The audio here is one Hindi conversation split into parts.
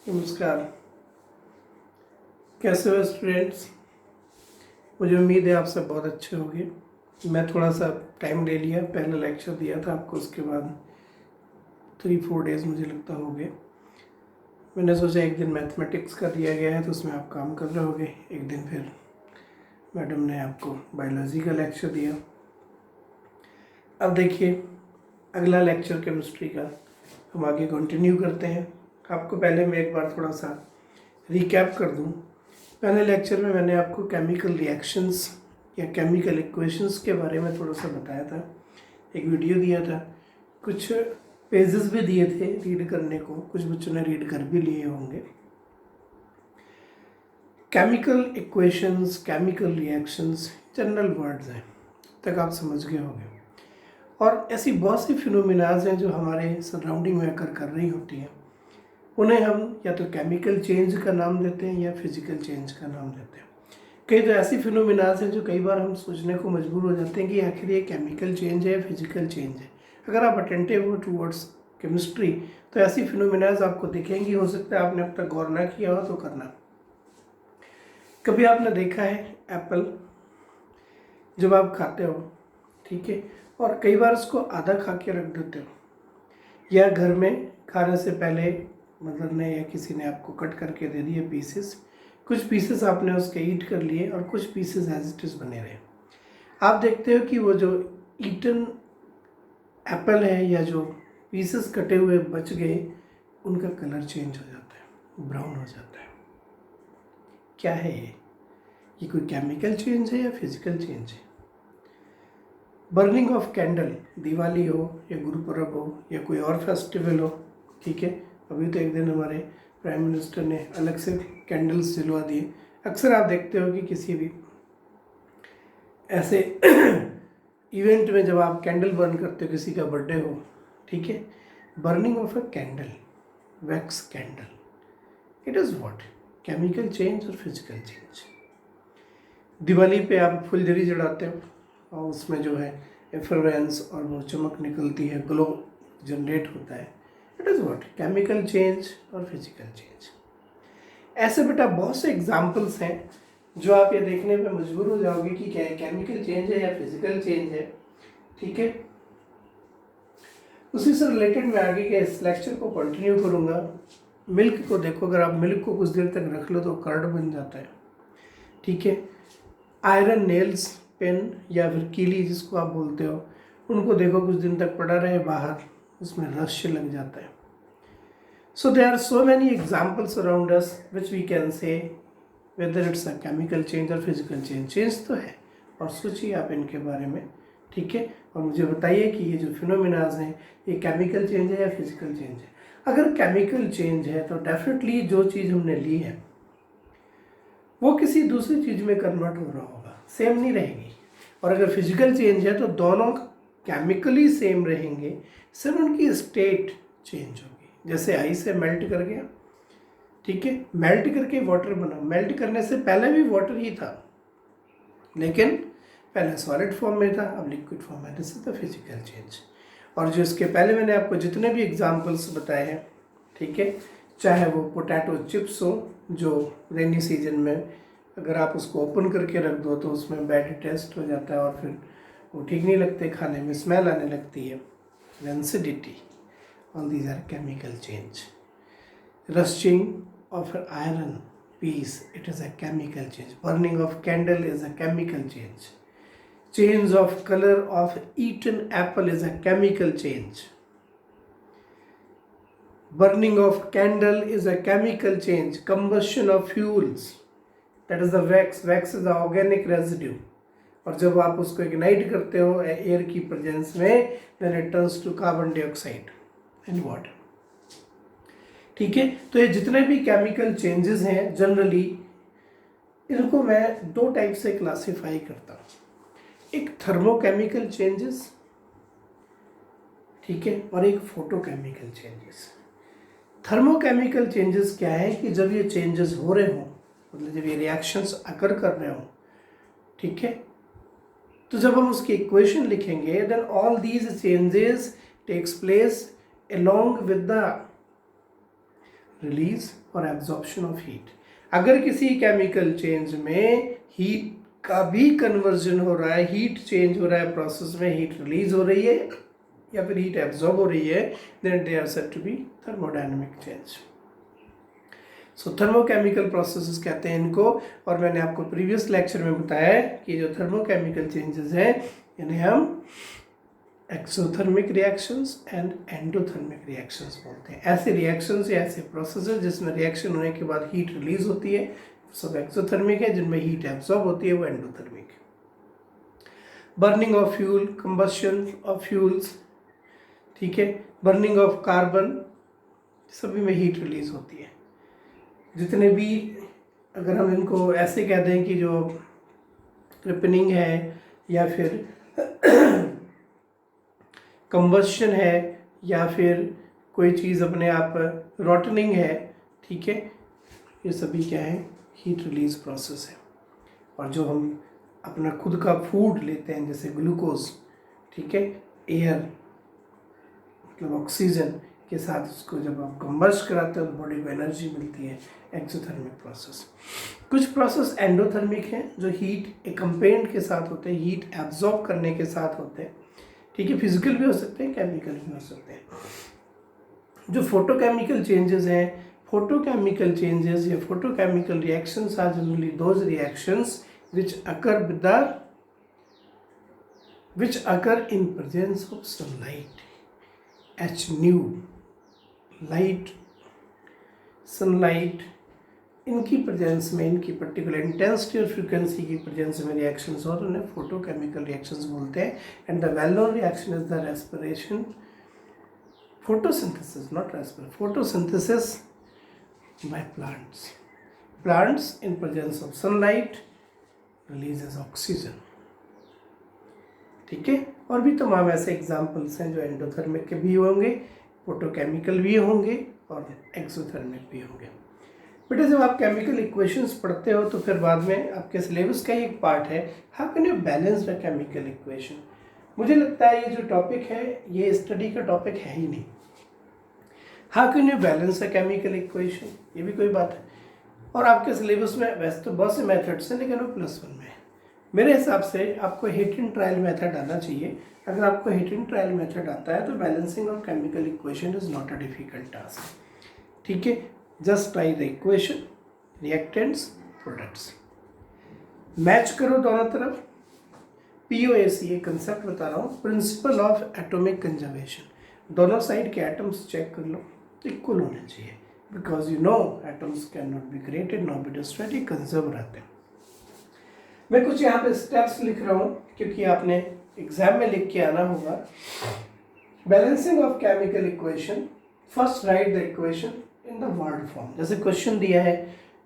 नमस्कार। कैसे हो स्टूडेंट्स? मुझे उम्मीद है आप सब बहुत अच्छे होंगे। मैं थोड़ा सा टाइम ले लिया, पहला लेक्चर दिया था आपको, उसके बाद 3-4 डेज़ मुझे लगता हो गए। मैंने सोचा एक दिन मैथमेटिक्स का दिया गया है तो उसमें आप काम कर रहे होगे, एक दिन फिर मैडम ने आपको बायोलॉजी का लेक्चर दिया। अब देखिए अगला लेक्चर केमिस्ट्री का हम आगे कंटिन्यू करते हैं। आपको पहले मैं एक बार थोड़ा सा रिकैप कर दूं। पहले लेक्चर में मैंने आपको केमिकल रिएक्शंस या केमिकल इक्वेशंस के बारे में थोड़ा सा बताया था, एक वीडियो दिया था, कुछ पेजेस भी दिए थे रीड करने को, कुछ बच्चों ने रीड कर भी लिए होंगे। Chemical equations, chemical reactions general words हैं, तक आप समझ गए होंगे। और ऐसी बहुत सी फिनोमिनाज हैं जो हमारे सराउंडिंग में अकर कर रही होती हैं, उन्हें हम या तो केमिकल चेंज का नाम देते हैं या फिजिकल चेंज का नाम देते हैं। कई तो ऐसी फिनोमिनाज हैं जो कई बार हम सोचने को मजबूर हो जाते हैं कि आखिर ये केमिकल चेंज है या फिजिकल चेंज है। अगर आप अटेंटिव हो टूवर्ड्स केमिस्ट्री तो ऐसी फिनोमिनाज आपको दिखेंगी। हो सकता है आपने अब तक गौर ना किया हो तो करना। कभी आपने देखा है एप्पल जब आप खाते हो, ठीक है, और कई बार उसको आधा खा के रख देते हो, या घर में खाने से पहले मदर ने या किसी ने आपको कट करके दे दिए पीसेस, कुछ पीसेस आपने उसके ईट कर लिए और कुछ पीसेस एज इट इज बने रहे। आप देखते हो कि वो जो ईटन एप्पल है या जो पीसेस कटे हुए बच गए, उनका कलर चेंज हो जाता है, ब्राउन हो जाता है। क्या है ये कोई केमिकल चेंज है या फिजिकल चेंज है? बर्निंग ऑफ कैंडल, दिवाली हो या गुरुपुरब हो या कोई और फेस्टिवल हो, ठीक है, अभी तो एक दिन हमारे प्राइम मिनिस्टर ने अलग से कैंडल्स जलवा दिए। अक्सर आप देखते हो कि किसी भी ऐसे इवेंट में जब आप कैंडल बर्न करते हो, किसी का बर्थडे हो, ठीक है, burning of a candle, wax candle, it is what? Chemical change और फिजिकल चेंज। दिवाली पे आप फुलझड़ी जलाते हो और उसमें जो है एफरेंस और वो चमक निकलती है, ग्लो जनरेट होता है, it is what? Chemical change और फिजिकल चेंज। ऐसे बेटा बहुत से एग्जाम्पल्स हैं जो आप ये देखने पे मजबूर हो जाओगे कि क्या है, केमिकल चेंज है या फिजिकल चेंज है, ठीक है। उसी से रिलेटेड मैं आगे के इस लेक्चर को कंटिन्यू करूँगा। मिल्क को देखो, अगर आप मिल्क को कुछ देर तक रख लो तो कर्ड बन जाता है, ठीक है। आयरन नेल्स, पेन या फिर कीली जिसको आप बोलते हो, उनको देखो कुछ दिन तक पड़ा रहे बाहर, उसमें रश लग जाता है। So there are so many examples around us which we can say whether it's a chemical change or physical change. Change तो है, और सोचिए आप इनके बारे में, ठीक है, और मुझे बताइए कि ये जो फिनोमिनाज हैं ये केमिकल चेंज है या फिजिकल चेंज है। अगर केमिकल चेंज है तो डेफिनेटली जो चीज़ हमने ली है वो किसी दूसरी चीज़ में कन्वर्ट हो रहा होगा, सेम नहीं रहेगी। और अगर फिजिकल चेंज है तो दोनों केमिकली सेम रहेंगे, सिर्फ उनकी स्टेट चेंज होगी। जैसे आइस से मेल्ट कर गया, ठीक है, मेल्ट करके वाटर बना, मेल्ट करने से पहले भी वाटर ही था लेकिन पहले सॉलिड फॉर्म में था, अब लिक्विड फॉर्म में। This is the physical change. और जो इसके पहले मैंने आपको जितने भी एग्जांपल्स बताए हैं, ठीक है, चाहे वो पोटैटो चिप्स हो जो रेनी सीजन में अगर आप उसको ओपन करके रख दो तो उसमें बैड टेस्ट हो जाता है और फिर वो ठीक नहीं लगते, खाने में स्मेल आने लगती है, rancidity, all these are chemical change. Rusting of an iron piece, it is a chemical change. Burning of candle is a chemical change. Change of color of eaten apple is a chemical change. Burning of candle is a chemical change. Combustion of fuels, that is the wax. Wax is the organic residue. और जब आप उसको इग्नाइट करते हो एयर की प्रेजेंस में, then it turns to carbon dioxide and water. ठीक है, तो ये जितने भी केमिकल चेंजेस हैं जनरली इनको मैं दो टाइप से क्लासिफाई करता हूँ। एक थर्मोकेमिकल चेंजेस, ठीक है, और एक फोटोकेमिकल चेंजेस। थर्मोकेमिकल चेंजेस क्या है कि जब ये चेंजेस हो रहे हों, मतलब जब ये रिएक्शंस अकर कर रहे हों, ठीक है, तो जब हम उसकी इक्वेशन लिखेंगे then all these changes takes place along with the release और एब्जॉर्प्शन ऑफ हीट। अगर किसी केमिकल चेंज में हीट का भी कन्वर्जन हो रहा है, हीट चेंज हो रहा है प्रोसेस में, हीट रिलीज हो रही है या फिर हीट एब्जॉर्ब हो रही है, then they are said to be thermodynamic change. So thermochemical processes कहते हैं इनको। और मैंने आपको प्रीवियस लेक्चर में बताया कि जो थर्मोकेमिकल चेंजेस हैं इन्हें हम exothermic reactions and endothermic reactions बोलते हैं। ऐसे रिएक्शंस या ऐसे प्रोसेसेस जिसमें रिएक्शन होने के बाद हीट रिलीज होती है सब एक्सोथर्मिक है, जिनमें हीट एब्जॉर्ब होती है वो endothermic. Burning of fuel, combustion of fuels, ठीक है, बर्निंग ऑफ कार्बन, सभी में हीट रिलीज होती है। जितने भी, अगर हम इनको ऐसे कह दें कि जो रिपनिंग है या फिर कंबशन है या फिर कोई चीज़ अपने आप रॉटनिंग है, ठीक है, ये सभी क्या है, हीट रिलीज प्रोसेस है। और जो हम अपना खुद का फूड लेते हैं जैसे ग्लूकोज, ठीक है, एयर मतलब ऑक्सीजन के साथ उसको जब आप कंबस्ट कराते हो तो बॉडी को एनर्जी मिलती है, एक्सोथर्मिक प्रोसेस। कुछ प्रोसेस एंडोथर्मिक हैं जो हीट एकम्पेंट के साथ होते हैं, हीट एब्जॉर्ब करने के साथ होते हैं, ठीक है, फिजिकल भी हो सकते हैं, केमिकल भी हो सकते हैं। जो फोटोकेमिकल चेंजेस हैं, फोटोकेमिकल चेंजेस या photochemical reactions are generally those reactions which occur in presence of sunlight, H nu, light, sunlight, इनकी प्रेजेंस में, इनकी पर्टिकुलर इंटेंसिटी और फ्रीक्वेंसी की प्रेजेंस में रिएक्शंस हो तो उन्हें फोटोकेमिकल रिएक्शंस बोलते हैं। And the well known reaction is the respiration, photosynthesis, not respiration, photosynthesis by plants. Plants in presence of sunlight releases oxygen, ठीक है। और भी तमाम ऐसे एग्जाम्पल्स हैं जो एंडोथर्मिक के भी होंगे, फोटोकेमिकल भी होंगे और एक्सोथर्मिक भी होंगे। बेटा जब आप केमिकल इक्वेशंस पढ़ते हो तो फिर बाद में आपके सिलेबस का ही एक पार्ट है, how can you balance the chemical equation. मुझे लगता है ये जो टॉपिक है ये स्टडी का टॉपिक है ही नहीं। How can you balance a chemical equation, ये भी कोई बात है। और आपके सिलेबस में वैसे तो बहुत से मेथड्स हैं लेकिन वो +1 में है। मेरे हिसाब से आपको हिट एंड ट्रायल मेथड आना चाहिए। अगर आपको हिट एंड ट्रायल मेथड आता है तो balancing of chemical equation is not a difficult task, ठीक है। Just try the equation, reactants, products, match करो दोनों तरफ। POAC ये कंसेप्ट बता रहा हूँ, प्रिंसिपल ऑफ एटॉमिक कंजर्वेशन। दोनों साइड के एटम्स चेक कर लो, इक्वल होने चाहिए, because you know atoms can not be created not be destroyed, ये कंजर्व रहते हैं। मैं कुछ यहाँ पे स्टेप्स लिख रहा हूँ क्योंकि आपने एग्जाम में लिख के आना होगा। Balancing of chemical equation, first write the equation in the word form. जैसे क्वेश्चन दिया है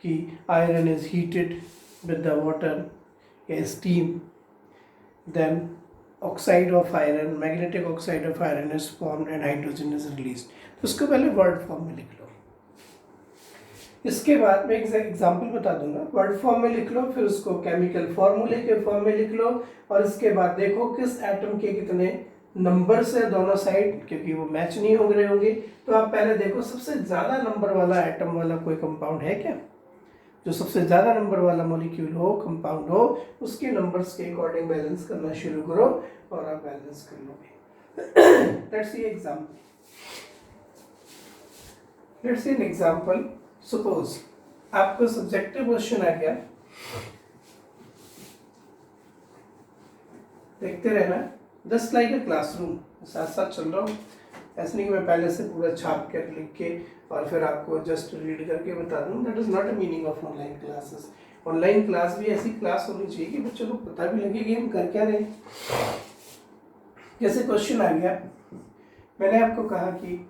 कि iron is heated with the water या steam, then oxide of iron, magnetic oxide of iron is formed and hydrogen is released. तो उसको पहले वर्ड फॉर्म में लिख लो। इसके बाद मैं एक एग्जाम्पल बता दूंगा, वर्ड फॉर्म में लिख लो, फिर उसको केमिकल फॉर्मूले के फॉर्म में लिख लो, और इसके बाद देखो किस एटम के कितने नंबर्स है दोनों साइड, क्योंकि वो मैच नहीं हो रहे होंगे। तो आप पहले देखो सबसे ज़्यादा नंबर वाला एटम वाला कोई कंपाउंड है क्या, जो सबसे ज़्यादा नंबर वाला मॉलिक्यूल हो, कंपाउंड हो, उसके नंबर्स के अकॉर्डिंग बैलेंस करना शुरू करो और आप बैलेंस कर लोगे। Let's see example, let's see an example. Suppose आपको सब्जेक्टिव क्वेश्चन आ गया, देखते रहना, जस्ट लाइक अ क्लासरूम, साथ साथ चल रहा हूँ। ऐसा नहीं कि मैं पहले से पूरा छाप कर लिख के और फिर आपको जस्ट रीड करके बता दूँ, that is not a meaning of online classes. Online class भी ऐसी क्लास होनी चाहिए कि बच्चों को पता भी लगे कि हम कर क्या रहे हैं। जैसे क्वेश्चन आ गया, मैंने आपको कहा कि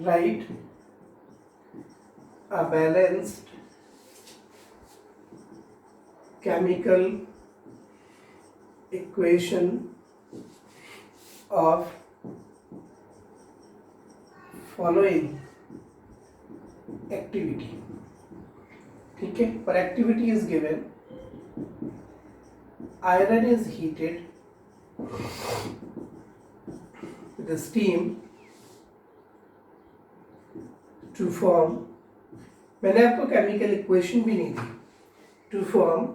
right a balanced chemical equation of following activity, ठीक है। पर activity is given, iron is heated with the steam to form, मैंने आपको केमिकल इक्वेशन भी नहीं दी, to form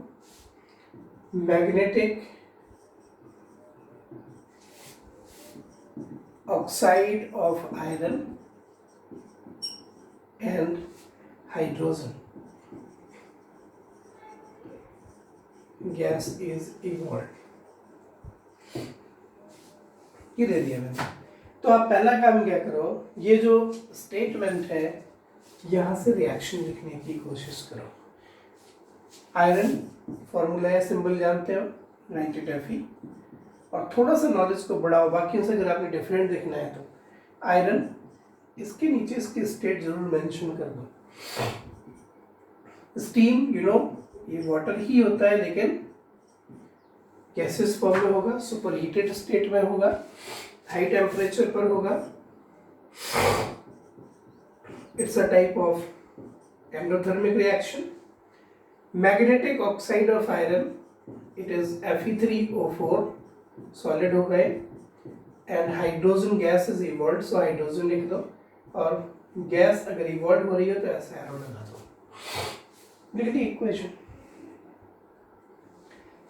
magnetic oxide of iron and hydrogen gas is evolved, ये दे दिया मैंने। तो आप पहला काम क्या करो, ये जो स्टेटमेंट है यहाँ से रिएक्शन लिखने की कोशिश करो। आयरन फॉर्मूला या सिंबल जानते हो, नाइट्रेट Fe, और थोड़ा सा नॉलेज को बढ़ाओ, बाकियों से अगर आपने डिफरेंट देखना है तो आयरन, इसके नीचे इसकी स्टेट जरूर मेंशन कर दो। स्टीम यू नो ये वाटर ही होता है, लेकिन गैसेस फॉर्म में होगा, सुपर हीटेड स्टेट में होगा, हाई टेम्परेचर पर होगा। It's a type of endothermic reaction. Magnetic oxide of iron, it is Fe3O4, solid हो गए, and hydrogen gas is evolved, so hydrogen लिख दो, और गैस अगर इवॉल्व हो रही है तो ऐसा एरो लगा दो, लिख दी इक्वेशन।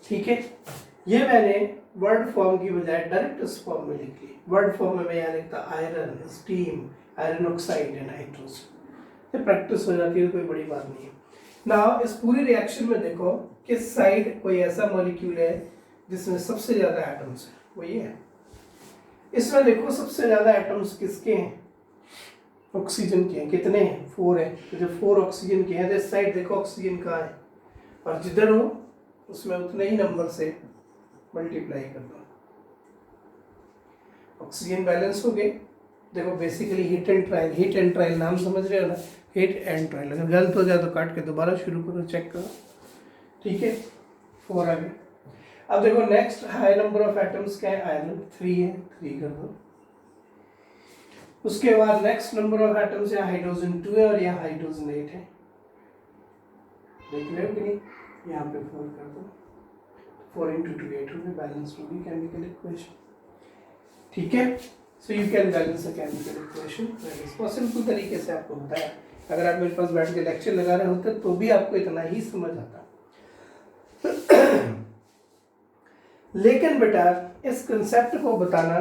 ठीक है, ये मैंने वर्ड फॉर्म की बजाय डायरेक्ट इस फॉर्म में लिख ली। वर्ड फॉर्म में मैं यहाँ लिखता iron, steam, iron oxide and hydrogen. ये प्रैक्टिस हो जाती है, कोई बड़ी बात नहीं है। नाउ इस पूरी रिएक्शन में देखो किस साइड कोई ऐसा मॉलिक्यूल है जिसमें सबसे ज्यादा एटम्स है, वो ये है। इसमें देखो सबसे ज्यादा एटम्स किसके हैं, ऑक्सीजन के हैं। कितने हैं, 4 है। तो जब 4 ऑक्सीजन के हैं तो इस साइड देखो ऑक्सीजन कहाँ है, और जिधर हो उसमें उतने ही नंबर से मल्टीप्लाई कर दो, ऑक्सीजन बैलेंस हो गए। देखो basically hit and trial, hit and trial नाम समझ रहे हो ना, हिट एंड ट्रायल। अगर गलत हो जाए तो काट के दोबारा शुरू करो, चेक करो। ठीक है, 4 आ गए। अब देखो next high number of atoms क्या है, आयरन 3 है, 3 कर दो। उसके बाद नेक्स्ट नंबर ऑफ एटम्स है हाइड्रोजन 2 है, और यहाँ हाइड्रोजन 8 है। देख रहे हो कि नहीं, यहाँ पे 4 कर दो, 4 into 2 8 होगी, बैलेंस होगी केमिकल इक्वेशन। ठीक है, so you can balance a chemical equation. Simple तरीके से आपको बताया। अगर आप मेरे पास बैठ के लेक्चर लगा रहे होते तो भी आपको इतना ही समझ आता। लेकिन बेटा इस कंसेप्ट को बताना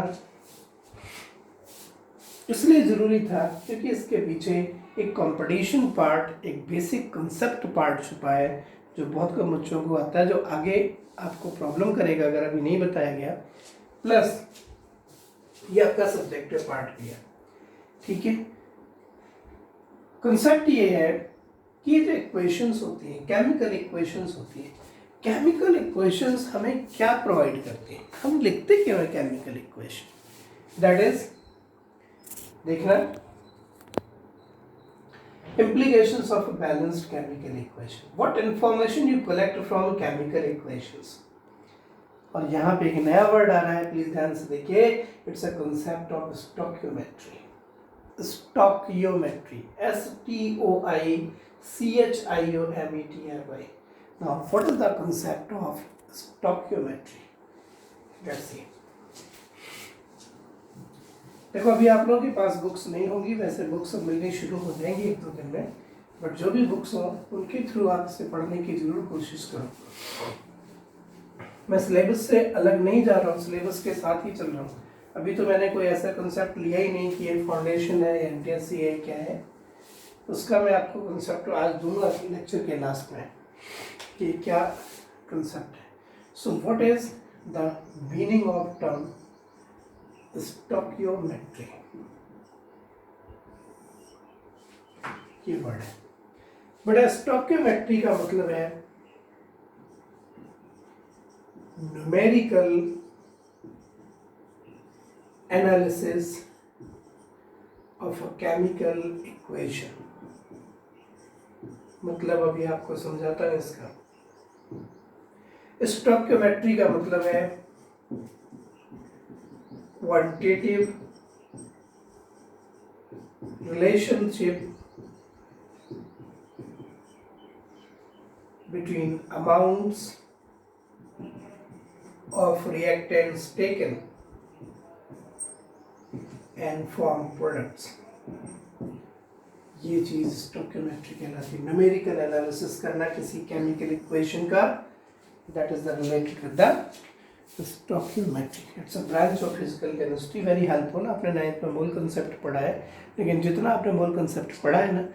इसलिए जरूरी था क्योंकि इसके पीछे एक कंपटीशन पार्ट, एक बेसिक कंसेप्ट पार्ट छुपा है जो बहुत कम बच्चों को आता है, जो आगे आपको प्रॉब्लम करेगा अगर अभी नहीं बताया गया। प्लस ये आपका सब्जेक्टिव पार्ट भी है। ठीक है, कंसेप्ट ये है कि जो इक्वेशंस होती हैं, केमिकल इक्वेशंस होती हैं, केमिकल इक्वेशंस हमें क्या प्रोवाइड करती हैं, हम लिखते क्यों है केमिकल इक्वेशन। दैट इज देखना implications of a balanced chemical equation, what information you collect from chemical equations। और यहाँ पे एक नया वर्ड आ रहा है, प्लीज ध्यान से देखिए, it's a concept of stoichiometry. Stoichiometry, STOICHIOMETRY। now what is the concept of stoichiometry, let's see। देखो अभी आप लोगों के पास बुक्स नहीं होंगी, वैसे बुक्स मिलनी शुरू हो जाएंगी 1-2 दिन में, बट जो भी बुक्स हो उनके थ्रू आप इसे पढ़ने की जरूर कोशिश करो। मैं सिलेबस से अलग नहीं जा रहा हूँ, सिलेबस के साथ ही चल रहा हूँ। अभी तो मैंने कोई ऐसा कंसेप्ट लिया ही नहीं कि ये फाउंडेशन है, एमटीएससी है, क्या है, उसका मैं आपको कंसेप्ट आज दूंगा लेक्चर के लास्ट में कि क्या कंसेप्ट है। So what is the meaning of term stoichiometry, ये वर्ड है। बट स्टोकियोमेट्री का मतलब है numerical analysis of a chemical equation. मतलब अभी आपको समझाता है इसका। स्टोकियोमेट्री का मतलब है quantitative relationship between amounts of reactants taken and form products। ये चीज स्टोइकियोमेट्री कहलाती है। न्यूमेरिकल एनालिसिस करना किसी केमिकल इक्वेशन का, that is the related with the stoichiometry. It's a branch of physical chemistry, very helpful. आपने 9th में मोल कंसेप्ट पढ़ा है, लेकिन जितना आपने मोल कंसेप्ट पढ़ा है ना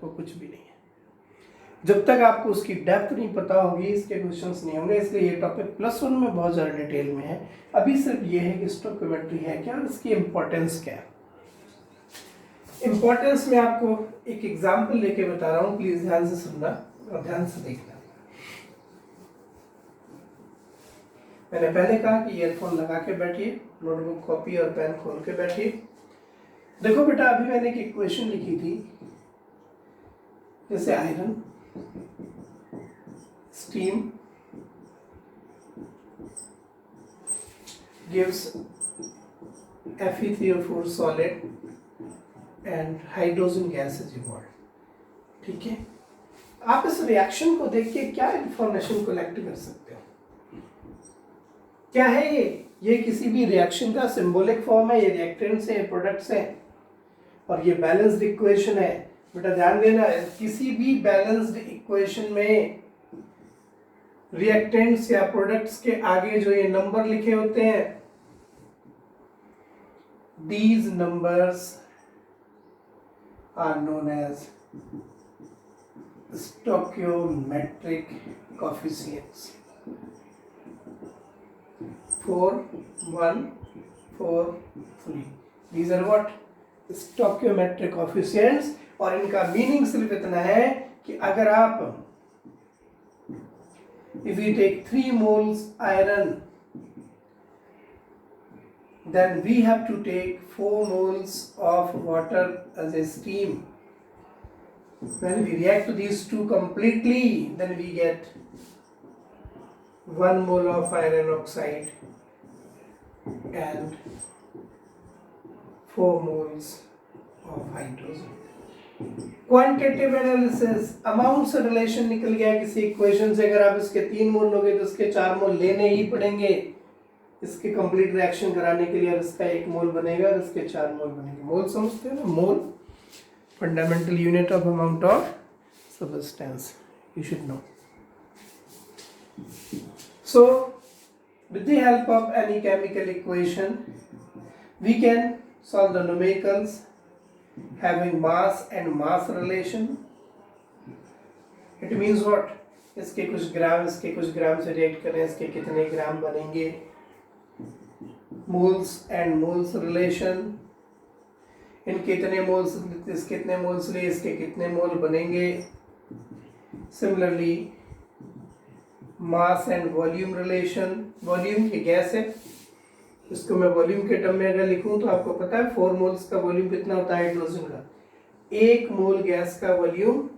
वो कुछ भी नहीं है। जब तक आपको उसकी डेप्थ नहीं पता होगी, इसके क्वेश्चंस नहीं होंगे। इसलिए ये टॉपिक +1 में बहुत ज़्यादा डिटेल में है। अभी सिर्फ ये है कि स्टोइकियोमेट्री है क्या और इसकी इम्पोर्टेंस क्या है। इम्पोर्टेंस में आपको एक एग्जाम्पल लेके बता रहा हूँ, प्लीज ध्यान से सुनना और ध्यान से देखना। मैंने पहले कहा कि ईयरफोन लगा के बैठिए, नोटबुक कॉपी और पेन खोल के बैठिए। देखो बेटा, अभी मैंने एक इक्वेशन लिखी थी, जैसे iron, steam gives Fe3O4 solid and hydrogen gas is evolved। ठीक है, आप इस रिएक्शन को देख के क्या इंफॉर्मेशन कलेक्ट कर सकते हो? क्या है ये किसी भी रिएक्शन का सिंबॉलिक फॉर्म है, ये रिएक्टेंट्स है, प्रोडक्ट्स है, और ये बैलेंस्ड इक्वेशन है। बेटा ध्यान देना, किसी भी बैलेंस्ड इक्वेशन में रिएक्टेंट्स या प्रोडक्ट्स के आगे जो ये नंबर लिखे होते हैं, these numbers are known as stoichiometric coefficients। 4, 1, 4, 3, these are what? stoichiometric coefficients। और इनका मीनिंग सिर्फ इतना है कि अगर आप if we take 3 moles iron, then we have to take 4 moles of water as a steam। When we react to these two completely, then we get 1 mole of iron oxide and 4 moles of hydrogen। Quantitative analysis, amount से रिलेशन निकल गया किसी इक्वेशन से। अगर आप इसके 3 मोल लोगे तो इसके 4 मोल लेने ही पड़ेंगे इसके कंप्लीट रिएक्शन कराने के लिए, और इसका 1 मोल बनेगा और इसके 4 मोल बनेंगे। मोल समझते हैं ना? Mole fundamental unit of amount of substance, you should know. So with the help of any chemical equation we can solve the numericals having mass and mass relation। it means what? इसके कुछ ग्राम इसके कुछ ग्राम से रिएक्ट करें, इसके कितने ग्राम बनेंगे। मोल्स एंड मोल्स रिलेशन, इन कितने मोल्स इस कितने मोल्स लिए इसके कितने मोल बनेंगे। Similarly mass and volume relation, volume की गैस है, इसको मैं वॉल्यूम के टर्म में अगर लिखूं तो आपको पता है 4 मोल्स का वॉल्यूम कितना होता है हाइड्रोजन का। 1 मोल गैस का वॉल्यूम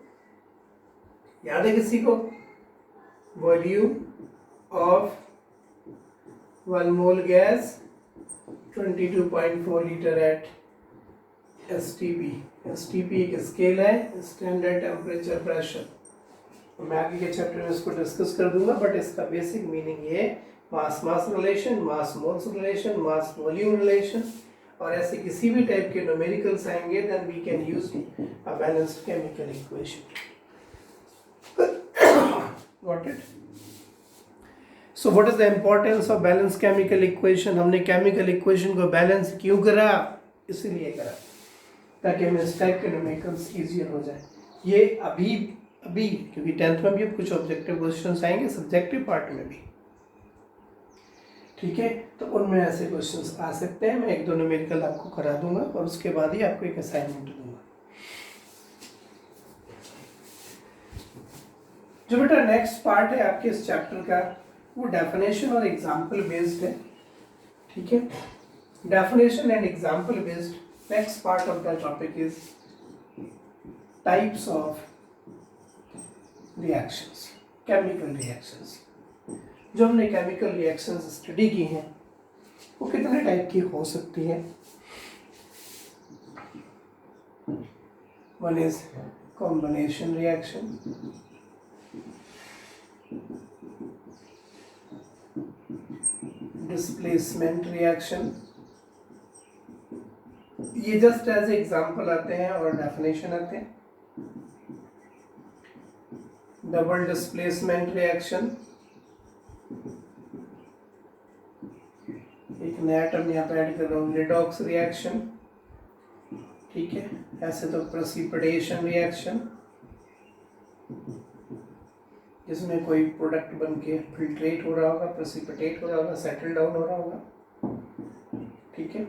याद है किसी को? Volume of 1 mole gas 22.4 litre at STP। STP एक स्केल है, स्टैंडर्ड टेम्परेचर प्रेशर। मैं आगे के चैप्टर में इसको डिस्कस कर दूंगा, बट इसका बेसिक मीनिंग ये mass mass relation, mass moles relation, mass volume relation, और ऐसे किसी भी टाइप के न्यूमेरिकल्स आएंगे then we can use a balanced chemical equation. Got it? So what is the importance of balance chemical equation? हमने केमिकल इक्वेशन को बैलेंस क्यों करा? इसीलिए करा ताकि हमें इस टाइप के न्यूमेरिकल्स इजियर हो जाए। ये अभी क्योंकि 10th में भी अब कुछ ऑब्जेक्टिव क्वेश्चंस आएंगे, सब्जेक्टिव पार्ट में भी, ठीक है, तो उनमें ऐसे क्वेश्चंस आ सकते हैं। मैं 1-2 न्यूमेरिकल आपको करा दूंगा और उसके बाद ही आपको एक असाइनमेंट दूंगा। जो बेटा नेक्स्ट पार्ट है आपके इस चैप्टर का, वो डेफिनेशन और एग्जाम्पल बेस्ड है, ठीक है। Definition and example based. Next part of the topic is types of reactions, chemical reactions. जो हमने केमिकल रिएक्शंस स्टडी की हैं वो कितने टाइप की हो सकती है। One is combination reaction, displacement reaction, ये जस्ट एज एग्जाम्पल आते हैं और डेफिनेशन आते हैं। डबल डिस्प्लेसमेंट रिएक्शन, एक नया टर्म यहाँ पे ऐड कर रहा हूँ, रिडॉक्स रिएक्शन, ठीक है। ऐसे तो प्रेसिपिटेशन रिएक्शन, जिसमें कोई प्रोडक्ट बन के फिल्ट्रेट हो रहा होगा, प्रेसिपिटेट हो रहा होगा, सेटल डाउन हो रहा होगा, ठीक है।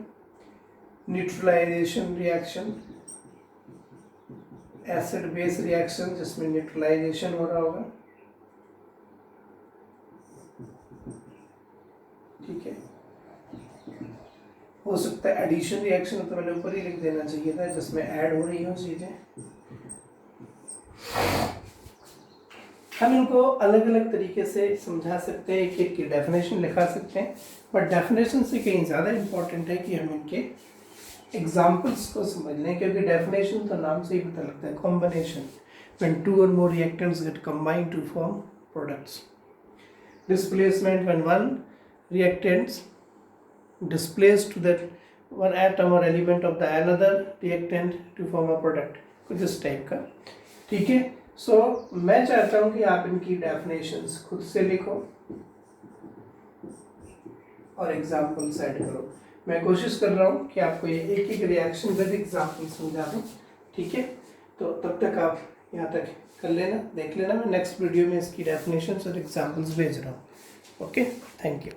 Neutralisation reaction, acid base reaction, जिसमें न्यूट्रलाइजेशन हो रहा होगा, ठीक है। हो सकता है एडिशन रिएक्शन, तो मैंने ऊपर ही लिख देना चाहिए था, जिसमें ऐड हो रही हो चीजें। हम इनको अलग अलग तरीके से समझा सकते हैं, एक एक की डेफिनेशन लिखा सकते हैं, बट डेफिनेशन से कहीं ज़्यादा इम्पोर्टेंट है कि हम इनके एग्जाम्पल्स को समझ लें, क्योंकि डेफिनेशन तो नाम से ही पता लगता है, combination, when two or more reactants get combined to form products. Displacement, when one reactant displaced to that one atom or element of the another reactant to form a product, कुछ इस टाइप का, ठीक है। सो मैं चाहता हूँ कि आप इनकी डेफिनेशंस खुद से लिखो और एग्जाम्पल्स ऐड करो। मैं कोशिश कर रहा हूँ कि आपको ये एक एक रिएक्शन विद एग्जाम्पल समझा दूँ, ठीक है। तो तब तक आप यहाँ तक कर लेना, देख लेना। मैं नेक्स्ट वीडियो में इसकी डेफिनेशंस और एग्जाम्पल्स भेज रहा हूँ। Okay, thank you.